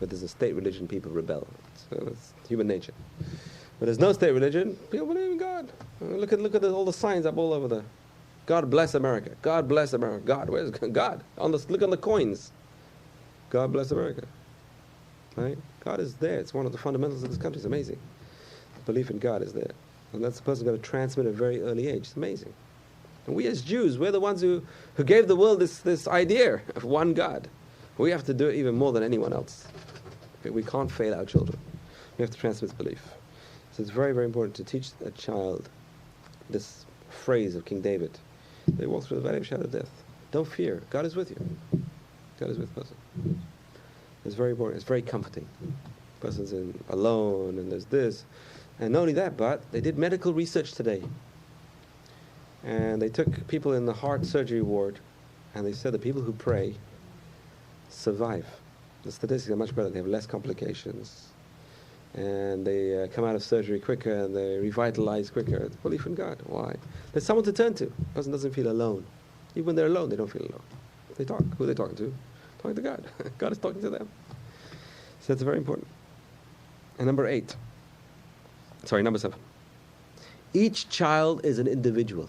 Speaker 1: But there's a state religion, people rebel. So it's human nature. But there's no state religion, people believe in God. Look at all the signs up all over the... God bless America. God bless America. God, where's God? Look on the coins. God bless America. Right? God is there. It's one of the fundamentals of this country. It's amazing. Belief in God is there. And that's the person going to transmit at a very early age. It's amazing. And we as Jews, we're the ones who gave the world this idea of one God. We have to do it even more than anyone else. We can't fail our children. We have to transmit belief. So it's very, very important to teach a child this phrase of King David. They walk through the valley of shadow of death. Don't fear. God is with you. God is with the person. It's very important. It's very comforting. The person's alone and there's this. And not only that, but they did medical research today. And they took people in the heart surgery ward and they said the people who pray survive. The statistics are much better. They have less complications. And they come out of surgery quicker and they revitalize quicker. It's belief in God. Why? There's someone to turn to. The person doesn't feel alone. Even when they're alone, they don't feel alone. They talk. Who are they talking to? Talking to God. God is talking to them. So that's very important. And number 7. Each child is an individual.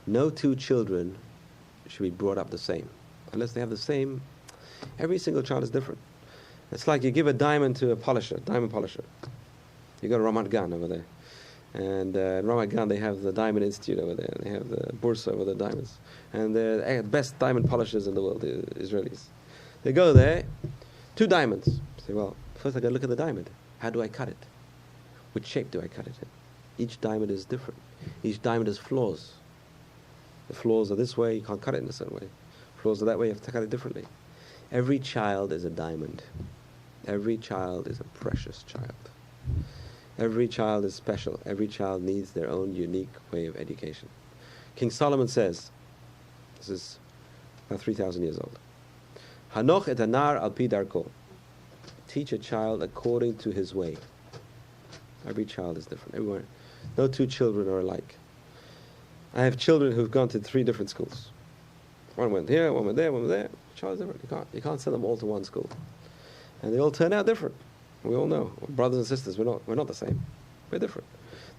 Speaker 1: No two children should be brought up the same. Unless they have the same... Every single child is different. It's like you give a diamond to a diamond polisher. You go to Ramat Gan over there. And in Ramat Gan they have the Diamond Institute over there. They have the Bursa over the diamonds. And they're the best diamond polishers in the world, the Israelis. They go there, 2 diamonds. Say, well, first I got to look at the diamond. How do I cut it? Which shape do I cut it in? Each diamond is different. Each diamond has flaws. The floors are this way, you can't cut it in a certain way. Floors are that way, you have to cut it differently. Every child is a diamond. Every child is a precious child. Every child is special. Every child needs their own unique way of education. King Solomon says, this is about 3,000 years old, Hanoch et anar al pi darko. Teach a child according to his way. Every child is different. Everyone, no two children are alike. I have children who've gone to 3 different schools. One went here, one went there, one went there. Child is different. You can't send them all to one school, and they all turn out different. We all know, we're brothers and sisters. We're not the same. We're different.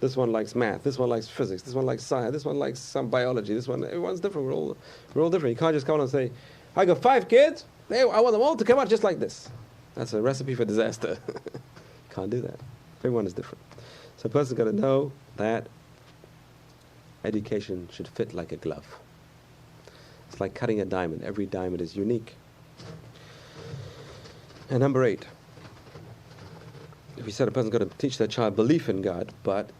Speaker 1: This one likes math. This one likes physics. This one likes science. This one likes some biology. Everyone's different. We're all different. You can't just come on and say, I got 5 kids. I want them all to come out just like this. That's a recipe for disaster. Can't do that. Everyone is different. So a person's got to know that education should fit like a glove. It's like cutting a diamond. Every diamond is unique. And number 8. If we said a person's got to teach their child belief in God, but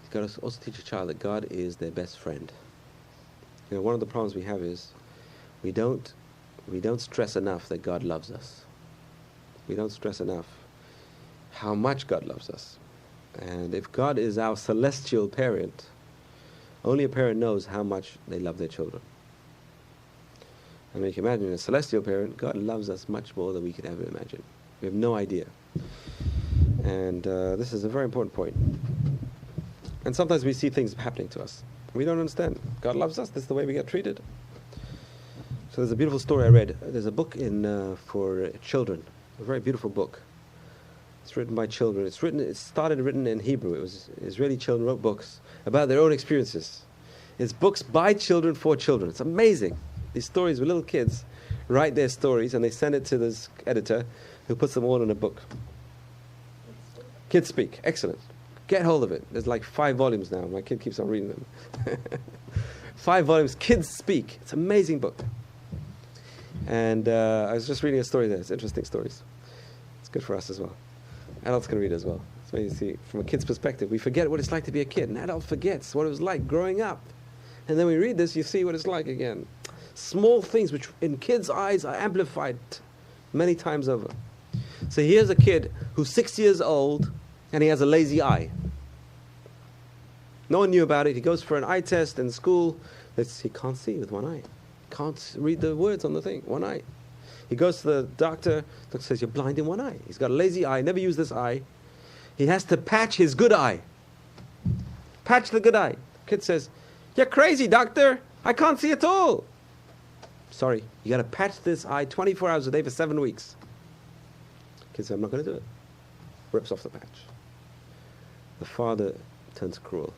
Speaker 1: you've got to also teach a child that God is their best friend. You know, one of the problems we have is we don't stress enough that God loves us. We don't stress enough how much God loves us. And if God is our celestial parent, only a parent knows how much they love their children. I mean, you can imagine a celestial parent, God loves us much more than we could ever imagine. We have no idea. And this is a very important point. And sometimes we see things happening to us. We don't understand. God loves us. This is the way we get treated. So there's a beautiful story I read. There's a book for children. A very beautiful book. It's written by children. It started written in Hebrew. It was Israeli children wrote books about their own experiences. It's books by children for children. It's amazing. These stories where little kids write their stories and they send it to this editor who puts them all in a book. Kids Speak. Excellent. Get hold of it. There's like 5 volumes now. My kid keeps on reading them. 5 volumes. Kids Speak. It's an amazing book. And I was just reading a story there. It's interesting stories. It's good for us as well. Adults can read as well. So you see, from a kid's perspective, we forget what it's like to be a kid. An adult forgets what it was like growing up. And then we read this, you see what it's like again. Small things which in kids' eyes are amplified many times over. So here's a kid who's 6 years old and he has a lazy eye. No one knew about it. He goes for an eye test in school. He can't see with one eye. Can't read the words on the thing, one eye. He goes to the doctor. The doctor says, you're blind in one eye. He's got a lazy eye, never used this eye. He has to patch his good eye. Patch the good eye. Kid says, you're crazy, doctor. I can't see at all. Sorry, you got to patch this eye 24 hours a day for 7 weeks. Kid says, I'm not going to do it. Rips off the patch. The father turns cruel.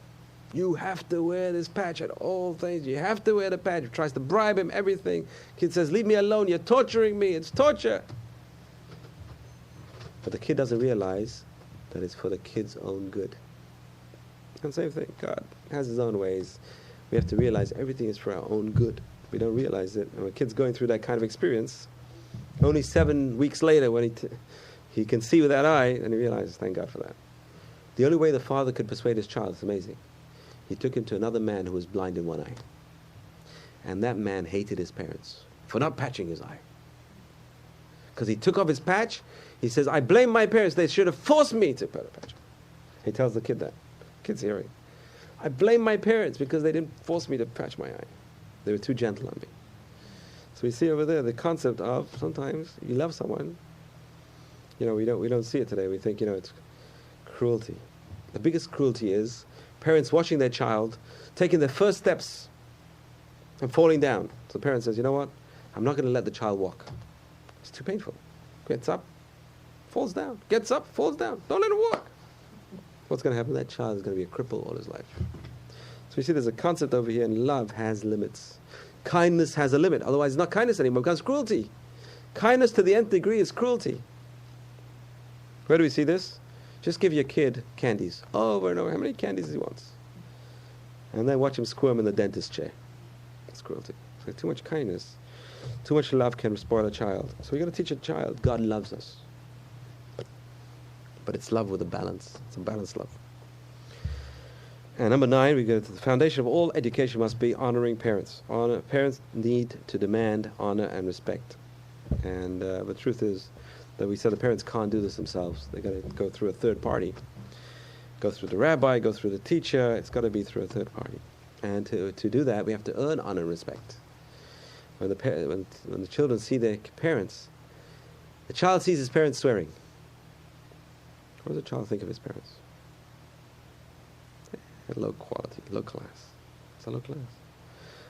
Speaker 1: You have to wear this patch at all things. You have to wear the patch. Tries to bribe him, everything. Kid says, leave me alone. You're torturing me. It's torture. But the kid doesn't realize that it's for the kid's own good. And same thing. God has his own ways. We have to realize everything is for our own good. We don't realize it. And when a kid's going through that kind of experience, only 7 weeks later when he can see with that eye, and he realizes, thank God for that. The only way the father could persuade his child is amazing. He took him to another man who was blind in one eye. And that man hated his parents for not patching his eye. Because he took off his patch, he says, I blame my parents. They should have forced me to put a patch on. He tells the kid that. Kid's hearing. I blame my parents because they didn't force me to patch my eye. They were too gentle on me. So we see over there the concept of sometimes you love someone. You know, we don't see it today. We think, it's cruelty. The biggest cruelty is parents watching their child, taking their first steps and falling down. So the parent says, you know what? I'm not going to let the child walk. It's too painful. Gets up, falls down. Gets up, falls down. Don't let him walk. What's going to happen? That child is going to be a cripple all his life. So we see there's a concept over here, and love has limits. Kindness has a limit. Otherwise, it's not kindness anymore. It becomes cruelty. Kindness to the nth degree is cruelty. Where do we see this? Just give your kid candies over and over. How many candies he wants? And then watch him squirm in the dentist chair. That's cruelty. So too much kindness, too much love can spoil a child. So we got to teach a child God loves us. But it's love with a balance. It's a balanced love. And number 9, we go to the foundation of all education must be honoring parents. Parents need to demand honor and respect. And the truth is that we said the parents can't do this themselves. They've got to go through a third party. Go through the rabbi, go through the teacher. It's got to be through a third party. And to do that, we have to earn honor and respect. When the children see their parents, the child sees his parents swearing. What does the child think of his parents? Low quality, low class. It's a low class.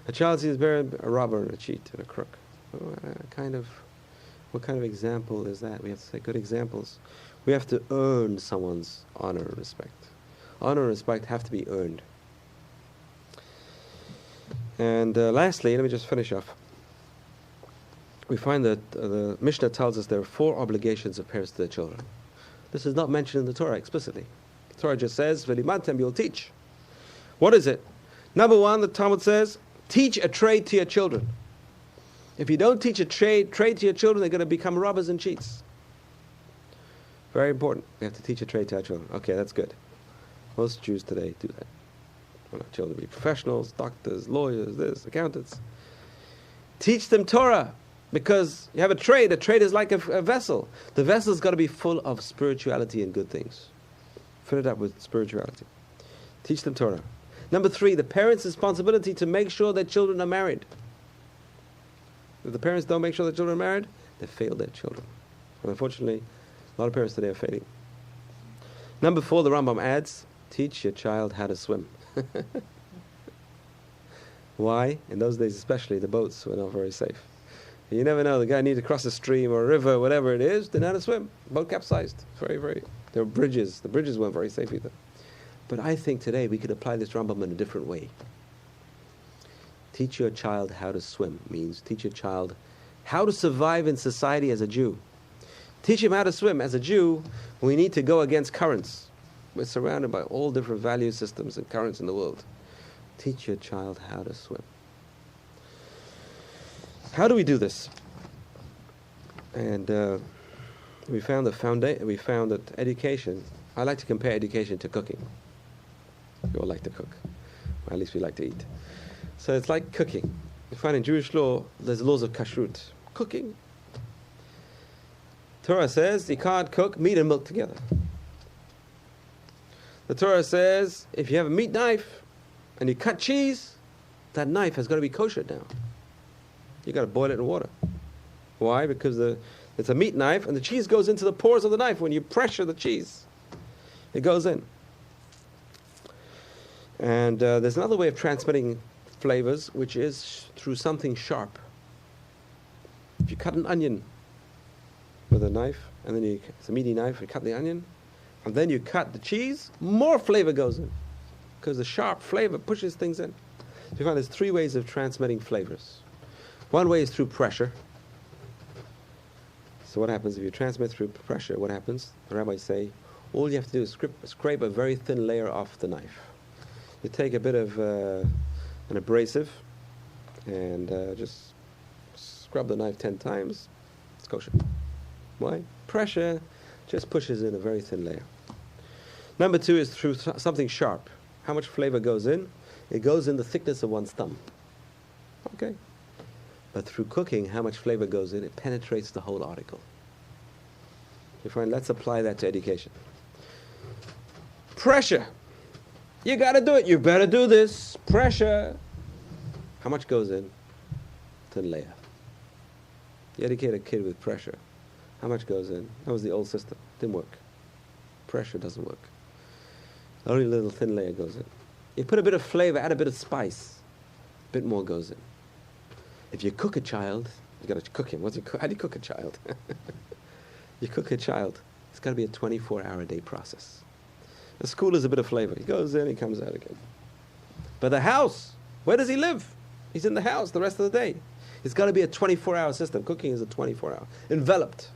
Speaker 1: A child sees his parent a robber and a cheat and a crook. What kind of example is that? We have to say good examples. We have to earn someone's honor and respect. Honor and respect have to be earned. And lastly, let me just finish off. We find that the Mishnah tells us there are 4 obligations of parents to their children. This is not mentioned in the Torah explicitly. The Torah just says, "V'limantem," you'll teach. What is it? Number 1, the Talmud says, teach a trade to your children. If you don't teach a trade to your children, they're going to become robbers and cheats. Very important. We have to teach a trade to our children. Okay, that's good. Most Jews today do that. We want our children to be professionals, doctors, lawyers, accountants. Teach them Torah, because you have a trade. A trade is like a vessel. The vessel's got to be full of spirituality and good things. Fill it up with spirituality. Teach them Torah. Number 3, the parents' responsibility to make sure their children are married. If the parents don't make sure their children are married, they fail their children. And unfortunately, a lot of parents today are failing. Number 4, the Rambam adds, teach your child how to swim. Why? In those days especially, the boats were not very safe. You never know, the guy needed to cross a stream or a river, whatever it is, didn't know how to swim. Boat capsized. There were bridges. The bridges weren't very safe either. But I think today we could apply this Rambam in a different way. Teach your child how to swim means teach your child how to survive in society as a Jew. Teach him how to swim. As a Jew, we need to go against currents. We're surrounded by all different value systems and currents in the world. Teach your child how to swim. How do we do this? And we found that education. I like to compare education to cooking. We all like to cook, or at least we like to eat. So it's like cooking. You find in Jewish law, there's laws of kashrut. Cooking. Torah says you can't cook meat and milk together. The Torah says if you have a meat knife and you cut cheese, that knife has got to be kosher now. You got to boil it in water. Why? Because it's a meat knife and the cheese goes into the pores of the knife. When you pressure the cheese, it goes in. And there's another way of transmitting flavors, which is through something sharp. If you cut an onion with a knife, and then it's a meaty knife, you cut the onion, and then you cut the cheese, more flavor goes in, because the sharp flavor pushes things in. So you find there's 3 ways of transmitting flavors. One way is through pressure. So what happens if you transmit through pressure? What happens? The rabbis say, all you have to do is scrape a very thin layer off the knife. You take a bit of an abrasive and just scrub the knife 10 times. It's kosher. Why? Pressure just pushes in a very thin layer. Number 2 is through something sharp. How much flavor goes in? It goes in the thickness of one's thumb. Okay. But through cooking, how much flavor goes in? It penetrates the whole article. You find, let's apply that to education. Pressure. You got to do it. You better do this. Pressure. How much goes in? Thin layer. You educate a kid with pressure. How much goes in? That was the old system. Didn't work. Pressure doesn't work. Only a little thin layer goes in. You put a bit of flavor, add a bit of spice. A bit more goes in. If you cook a child, you got to cook him. How do you cook a child? You cook a child. It's got to be a 24-hour-a-day process. The school is a bit of flavor. He goes in, he comes out again. But the house, where does he live? He's in the house the rest of the day. It's got to be a 24-hour system. Cooking is a 24-hour. Enveloped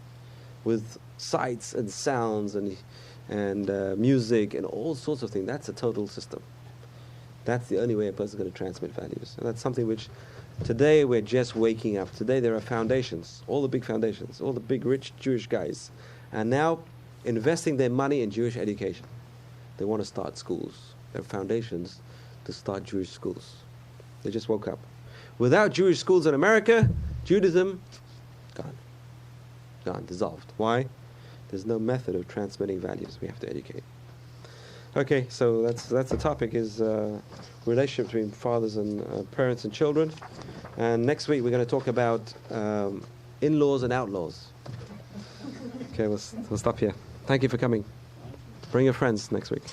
Speaker 1: with sights and sounds and music and all sorts of things. That's a total system. That's the only way a person is going to transmit values. And that's something which today we're just waking up. Today there are foundations, all the big foundations, all the big rich Jewish guys are now investing their money in Jewish education. They want to start schools. their foundations to start Jewish schools. They just woke up. Without Jewish schools in America, Judaism, gone, dissolved. Why? There's no method of transmitting values. We have to educate. Okay, so that's the topic, is relationship between fathers and parents and children. And next week we're going to talk about in-laws and outlaws. Okay, we'll stop here. Thank you for coming. Bring your friends next week.